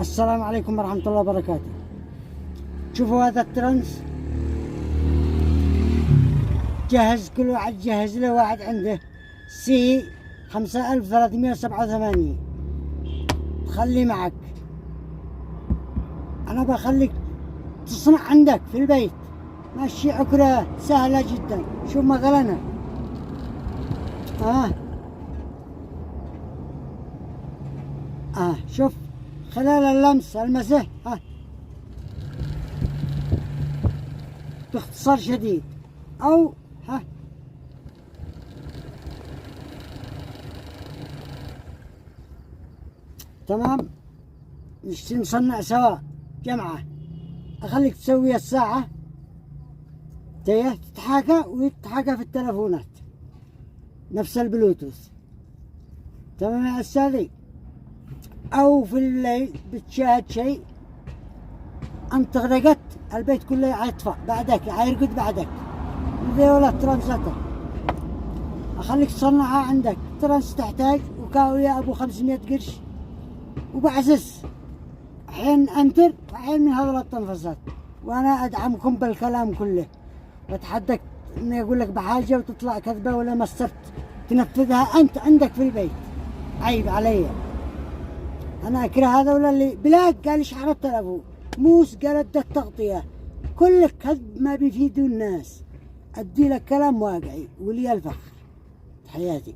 السلام عليكم ورحمة الله وبركاته. شوفوا هذا الترنس، جهز كل واحد جهز له واحد عنده سي 5387 تخليه معك. أنا بخليك تصنع عندك في البيت، ماشي عكرة سهلة جدا. شوف مثلا شوف خلال اللمس المسه باختصار شديد، أو تمام. نصنع سوا جمعة. أخليك تسوي الساعة تتحاكى ويتحاكى في التلفونات نفس البلوتوث، تمام يا أستاذي. أو في الليل بتشاهد شيء، أنت غرقت البيت كله حيطفى بعدك، حيرقد بعدك. ذي ولا ترانزاتر، أخليك تصنعها عندك. ترانس تحتاج وكاوية أبو 500 قرش وبعزز، حين أنتر وحين من هذول التنفيذات. وأنا أدعمكم بالكلام كله، وأتحدك إني أقول لك بحاجة وتطلع كذبة ولا ما صرت تنفذها أنت عندك في البيت. عيب علي. أنا أكره هذا ولا اللي بلاك قال شحن التلفون، موس قال ادى التغطية، كل كذب ما بيفيدوا الناس. أدي لك كلام واقعي ولي الفخر. تحياتي.